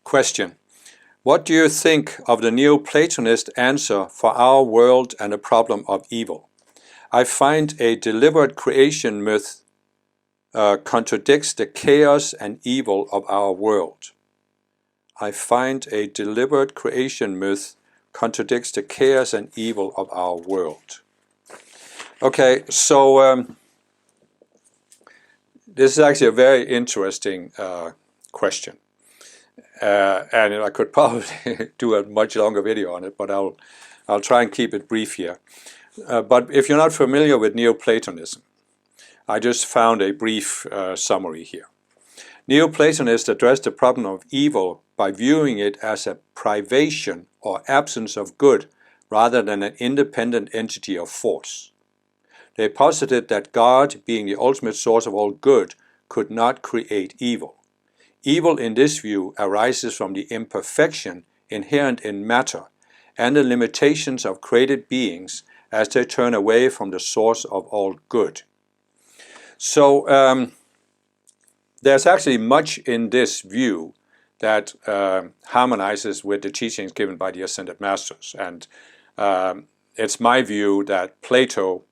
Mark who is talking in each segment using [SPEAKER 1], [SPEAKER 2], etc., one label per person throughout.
[SPEAKER 1] Question. What do you think of the Neoplatonist answer for our world and the problem of evil? I find a deliberate creation myth contradicts the chaos and evil of our world. I find a deliberate creation myth contradicts the chaos and evil of our world. Okay, so this is actually a very interesting question. And I could probably do a much longer video on it, but I'll try and keep it brief here. But if you're not familiar with Neoplatonism, I just found a brief summary here. Neoplatonists address the problem of evil by viewing it as a privation or absence of good rather than an independent entity of force. They posited that God, being the ultimate source of all good, could not create evil. Evil in this view arises from the imperfection inherent in matter and the limitations of created beings as they turn away from the source of all good. So there's actually much in this view that harmonizes with the teachings given by the Ascended Masters. And it's my view that Plato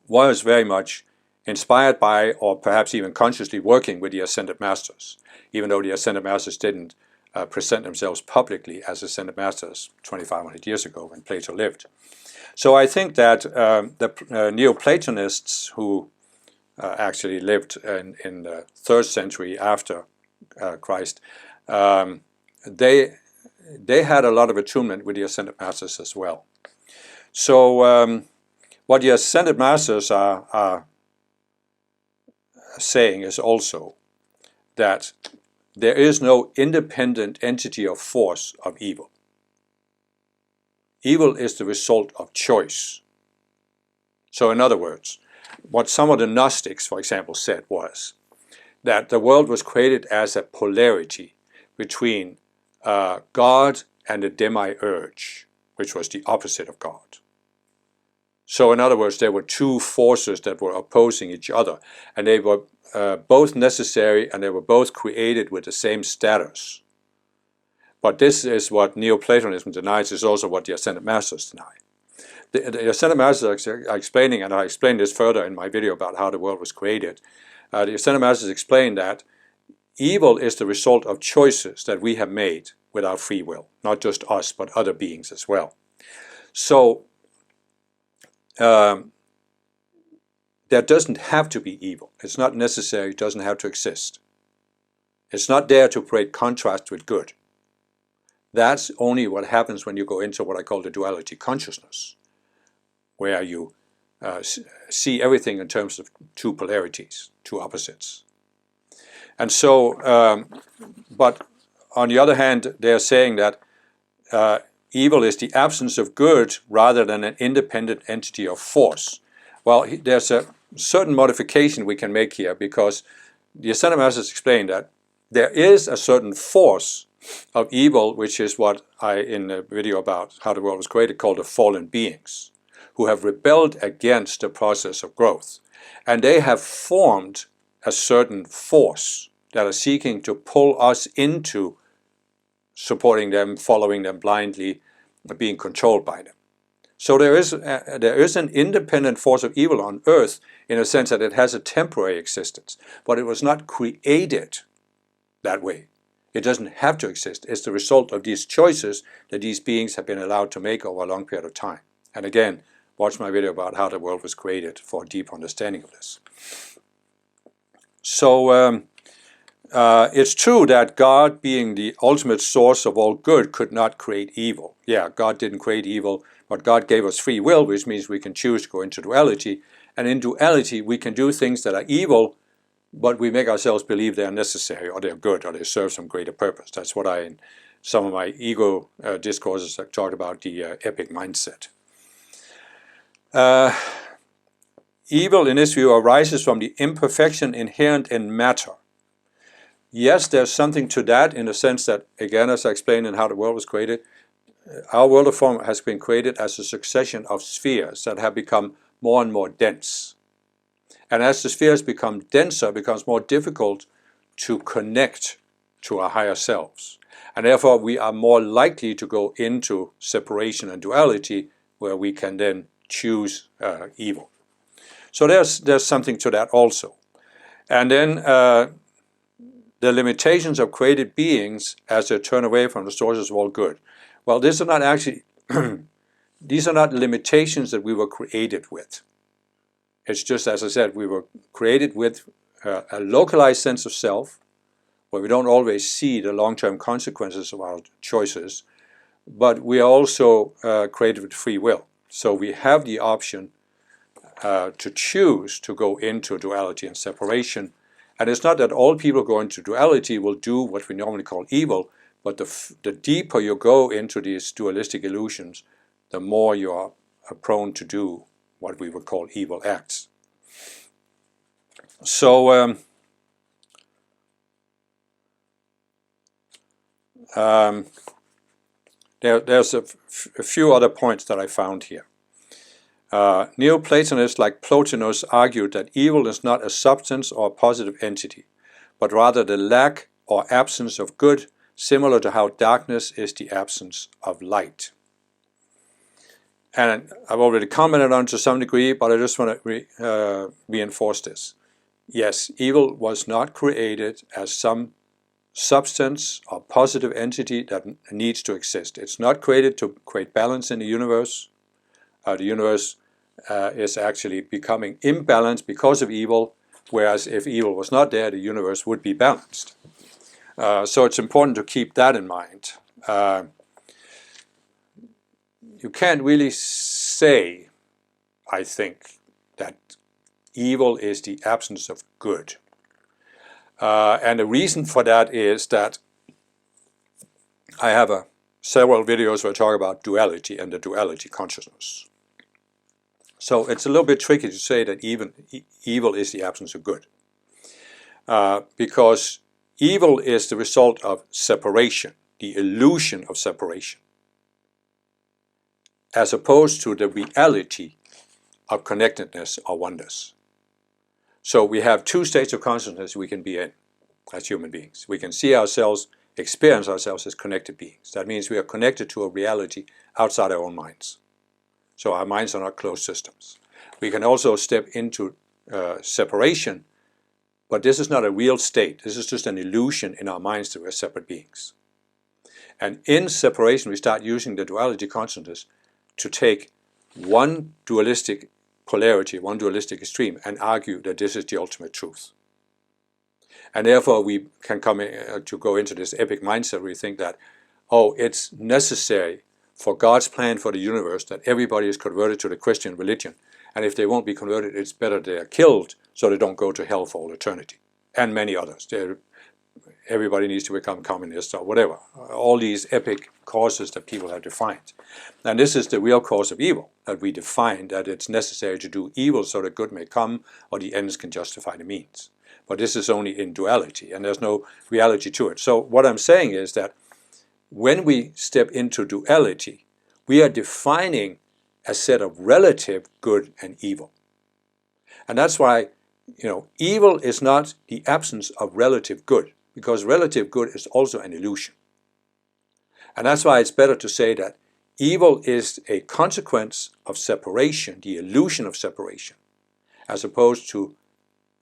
[SPEAKER 1] was very much inspired by, or perhaps even consciously working with the Ascended Masters, even though the Ascended Masters didn't present themselves publicly as Ascended Masters 2,500 years ago when Plato lived. So I think that the Neoplatonists who actually lived in the 3rd century after Christ, they had a lot of attunement with the Ascended Masters as well. So what the Ascended Masters are saying is also that there is no independent entity of force of evil. Evil is the result of choice. So in other words, what some of the Gnostics, for example, said was that the world was created as a polarity between God and the demiurge, which was the opposite of God. So in other words, there were two forces that were opposing each other, and they were both necessary and they were both created with the same status. But this is what Neoplatonism denies, is also what the Ascended Masters deny. The Ascended Masters are explaining, and I explained this further in my video about how the world was created. The Ascended Masters explain that evil is the result of choices that we have made without free will, not just us, but other beings as well. So there doesn't have to be evil. It's not necessary. It doesn't have to exist. It's not there to create contrast with good. That's only what happens when you go into what I call the duality consciousness, where you see everything in terms of two polarities, two opposites. And so, but on the other hand, they're saying that evil is the absence of good rather than an independent entity of force. Well, there's a certain modification we can make here, because the Ascended Masters explain that there is a certain force of evil, which is what I, in the video about how the world was created, called the fallen beings, who have rebelled against the process of growth. And they have formed a certain force that are seeking to pull us into supporting them, following them blindly, being controlled by them. So there is an independent force of evil on earth, in a sense that it has a temporary existence, but it was not created that way. It doesn't have to exist. It's the result of these choices that these beings have been allowed to make over a long period of time. And again, watch my video about how the world was created for a deep understanding of this. So it's true that God, being the ultimate source of all good, could not create evil. Yeah, God didn't create evil, but God gave us free will, which means we can choose to go into duality. And in duality, we can do things that are evil, but we make ourselves believe they are necessary, or they're good, or they serve some greater purpose. That's what I, in some of my ego discourses, I've talked about the epic mindset. Evil, in this view, arises from the imperfection inherent in matter. Yes, there's something to that, in the sense that, again, as I explained in how the world was created, our world of form has been created as a succession of spheres that have become more and more dense. And as the spheres become denser, it becomes more difficult to connect to our higher selves. And therefore we are more likely to go into separation and duality, where we can then choose evil. So there's something to that also. And then the limitations of created beings as they turn away from the sources of all good. Well, these are not actually these are not limitations that we were created with. It's just, as I said, we were created with a localized sense of self, where we don't always see the long-term consequences of our choices, but we are also created with free will. So we have the option to choose to go into duality and separation. And it's not that all people go into duality will do what we normally call evil, but the deeper you go into these dualistic illusions, the more you are prone to do what we would call evil acts. So there's a few other points that I found here. Neoplatonists like Plotinus argued that evil is not a substance or a positive entity, but rather the lack or absence of good, similar to how darkness is the absence of light. And I've already commented on to some degree, but I just want to reinforce this. Yes, evil was not created as some substance or positive entity that needs to exist. It's not created to create balance in the universe. The universe is actually becoming imbalanced because of evil, whereas if evil was not there, the universe would be balanced. So it's important to keep that in mind. You can't really say, I think, that evil is the absence of good. And the reason for that is that I have several videos where I talk about duality and the duality consciousness. So it's a little bit tricky to say that even evil is the absence of good. Because evil is the result of separation, the illusion of separation, as opposed to the reality of connectedness or oneness. So we have two states of consciousness we can be in as human beings. We can see ourselves, experience ourselves as connected beings. That means we are connected to a reality outside our own minds. So our minds are not closed systems. We can also step into separation, but this is not a real state. This is just an illusion in our minds that we're separate beings. And in separation, we start using the duality consciousness to take one dualistic polarity, one dualistic extreme, and argue that this is the ultimate truth. And therefore we can come in, to go into this epic mindset where we think that, oh, it's necessary for God's plan for the universe that everybody is converted to the Christian religion. And if they won't be converted, it's better they are killed so they don't go to hell for all eternity. And many others. Everybody needs to become communist or whatever. All these epic causes that people have defined. And this is the real cause of evil, that we define that it's necessary to do evil so that good may come, or the ends can justify the means. But this is only in duality, and there's no reality to it. So what I'm saying is that when we step into duality, we are defining a set of relative good and evil. And that's why, evil is not the absence of relative good, because relative good is also an illusion. And that's why it's better to say that evil is a consequence of separation, the illusion of separation, as opposed to,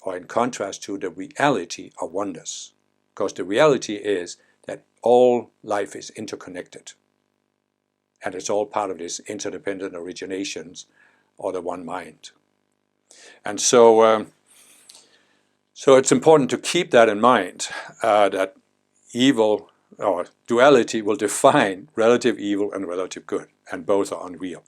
[SPEAKER 1] or in contrast to, the reality of oneness. Because the reality is that all life is interconnected. And it's all part of this interdependent originations, or the one mind. And so it's important to keep that in mind, that evil or duality will define relative evil and relative good, and both are unreal.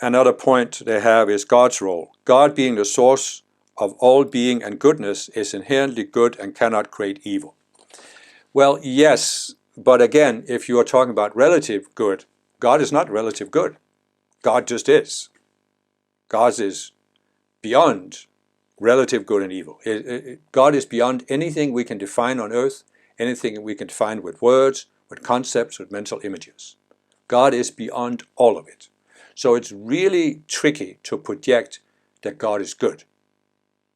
[SPEAKER 1] Another point they have is God's role. God, being the source of all being and goodness, is inherently good and cannot create evil. Well, yes, but again, if you are talking about relative good, God is not relative good. God just is. God is beyond relative good and evil. God is beyond anything we can define on earth, anything we can define with words, with concepts, with mental images. God is beyond all of it. So it's really tricky to project that God is good.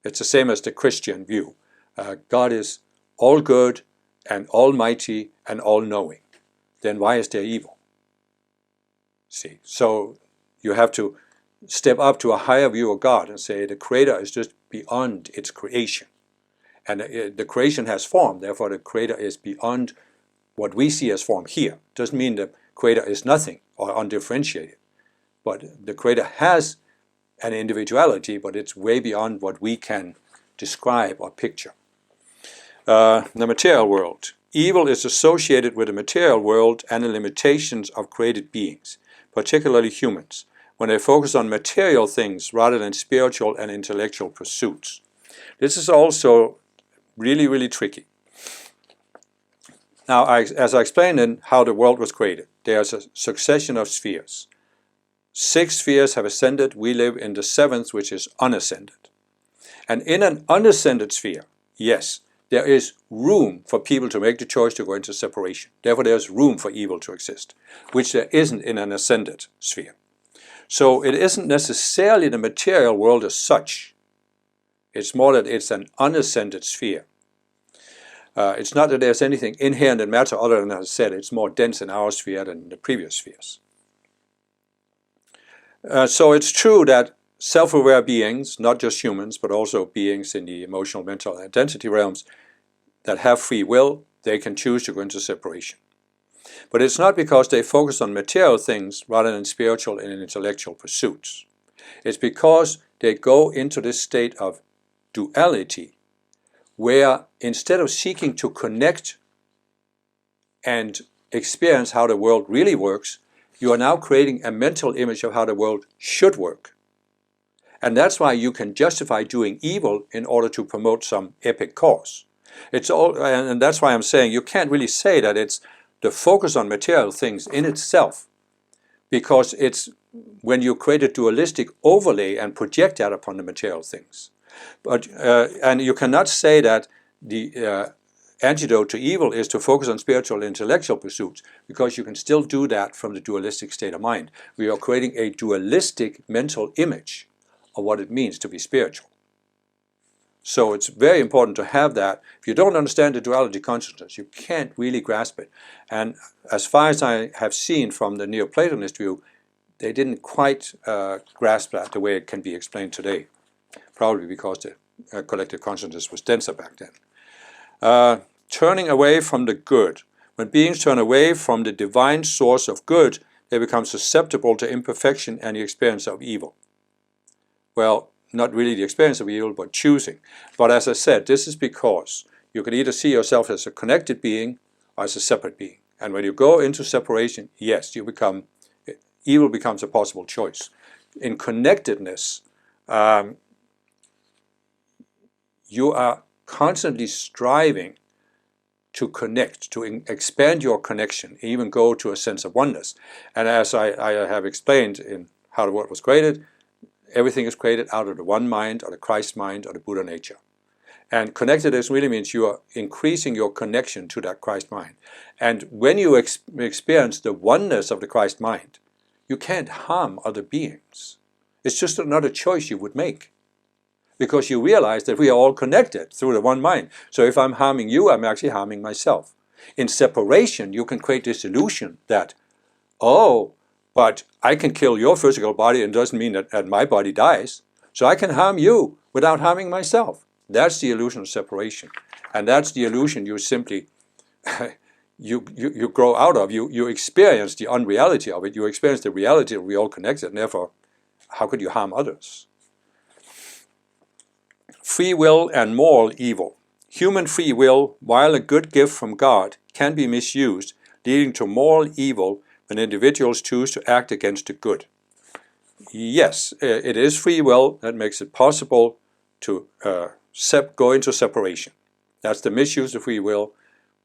[SPEAKER 1] It's the same as the Christian view. God is all good and almighty and all-knowing, then why is there evil? See, so you have to step up to a higher view of God and say the Creator is just beyond its creation. And the creation has form, therefore the Creator is beyond what we see as form here. Doesn't mean the Creator is nothing or undifferentiated, but the Creator has an individuality, but it's way beyond what we can describe or picture. The material world. Evil is associated with the material world and the limitations of created beings, particularly humans, when they focus on material things rather than spiritual and intellectual pursuits. This is also really, really tricky. Now, as I explained in how the world was created, there's a succession of spheres. 6 spheres have ascended. We live in the 7th, which is unascended. And in an unascended sphere, yes, there is room for people to make the choice to go into separation. Therefore, there's room for evil to exist, which there isn't in an ascended sphere. So it isn't necessarily the material world as such. It's more that it's an unascended sphere. It's not that there's anything inherent in matter other than, as I said, it's more dense in our sphere than in the previous spheres. So it's true that self-aware beings, not just humans, but also beings in the emotional, mental, and identity realms that have free will, they can choose to go into separation. But it's not because they focus on material things rather than spiritual and intellectual pursuits. It's because they go into this state of duality, where instead of seeking to connect and experience how the world really works, you are now creating a mental image of how the world should work. And that's why you can justify doing evil in order to promote some epic cause. And that's why I'm saying you can't really say that it's the focus on material things in itself, because it's when you create a dualistic overlay and project that upon the material things. But and you cannot say that the antidote to evil is to focus on spiritual and intellectual pursuits, because you can still do that from the dualistic state of mind. We are creating a dualistic mental image of what it means to be spiritual. So it's very important to have that. If you don't understand the duality consciousness, you can't really grasp it. And as far as I have seen from the Neoplatonist view, they didn't quite grasp that the way it can be explained today. Probably because the collective consciousness was denser back then. Turning away from the good. When beings turn away from the divine source of good, they become susceptible to imperfection and the experience of evil. Well, not really the experience of evil, but choosing. But as I said, this is because you can either see yourself as a connected being or as a separate being. And when you go into separation, yes, evil becomes a possible choice. In connectedness, you are constantly striving to connect, to expand your connection, even go to a sense of oneness. And as I have explained in how the world was created, everything is created out of the one mind, or the Christ mind, or the Buddha nature. And connectedness really means you are increasing your connection to that Christ mind. And when you experience the oneness of the Christ mind, you can't harm other beings. It's just another choice you would make, because you realize that we are all connected through the one mind. So if I'm harming you, I'm actually harming myself. In separation, you can create this illusion that, oh, but I can kill your physical body, and it doesn't mean that my body dies. So I can harm you without harming myself. That's the illusion of separation. And that's the illusion you simply, you grow out of. You experience the unreality of it. You experience the reality that we're all connected, and therefore, how could you harm others? Free will and moral evil. Human free will, while a good gift from God, can be misused, leading to moral evil when individuals choose to act against the good. Yes, it is free will that makes it possible to go into separation. That's the misuse of free will.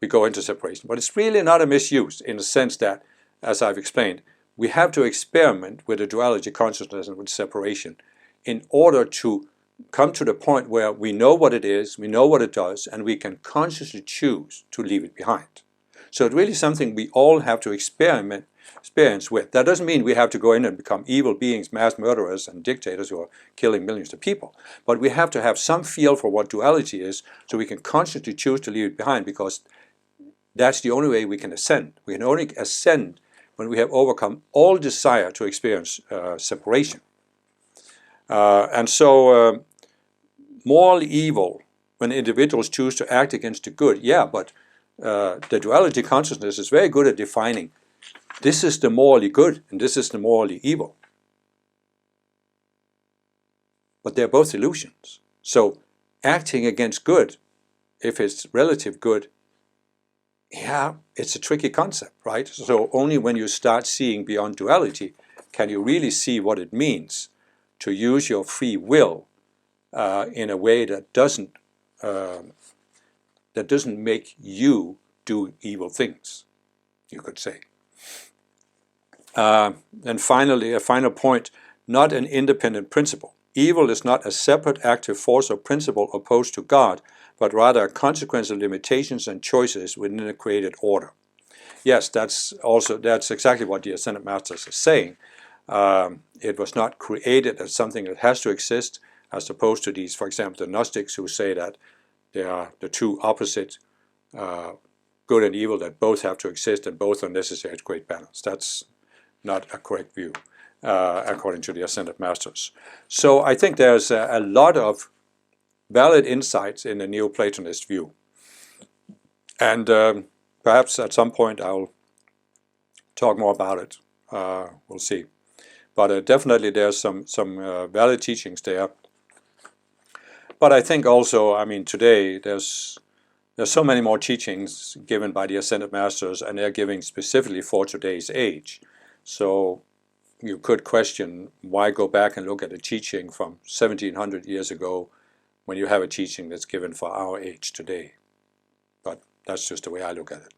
[SPEAKER 1] We go into separation. But it's really not a misuse in the sense that, as I've explained, we have to experiment with the duality consciousness and with separation in order to come to the point where we know what it is, we know what it does, and we can consciously choose to leave it behind. So it's really something we all have to experience with. That doesn't mean we have to go in and become evil beings, mass murderers and dictators who are killing millions of people. But we have to have some feel for what duality is, so we can consciously choose to leave it behind, because That's the only way we can ascend. We can only ascend when we have overcome all desire to experience separation. And so moral evil, when individuals choose to act against the good, yeah, but the duality consciousness is very good at defining this is the morally good and this is the morally evil. But they're both illusions. So acting against good, if it's relative good, yeah, it's a tricky concept, right? So only when you start seeing beyond duality can you really see what it means to use your free will in a way that doesn't make you do evil things, you could say. And finally, a final point, not an independent principle. Evil is not a separate active force or principle opposed to God, but rather a consequence of limitations and choices within a created order. Yes, that's exactly what the Ascended Masters is saying. It was not created as something that has to exist, as opposed to these, for example, the Gnostics who say that they are the two opposite, good and evil, that both have to exist and both are necessary to create balance. That's not a correct view, according to the Ascended Masters. So I think there's a lot of valid insights in the Neoplatonist view. And perhaps at some point I'll talk more about it. We'll see. But definitely there's some valid teachings there. But I think also, I mean, today there's so many more teachings given by the Ascended Masters, and they're giving specifically for today's age. So you could question, why go back and look at a teaching from 1700 years ago when you have a teaching that's given for our age today? But that's just the way I look at it.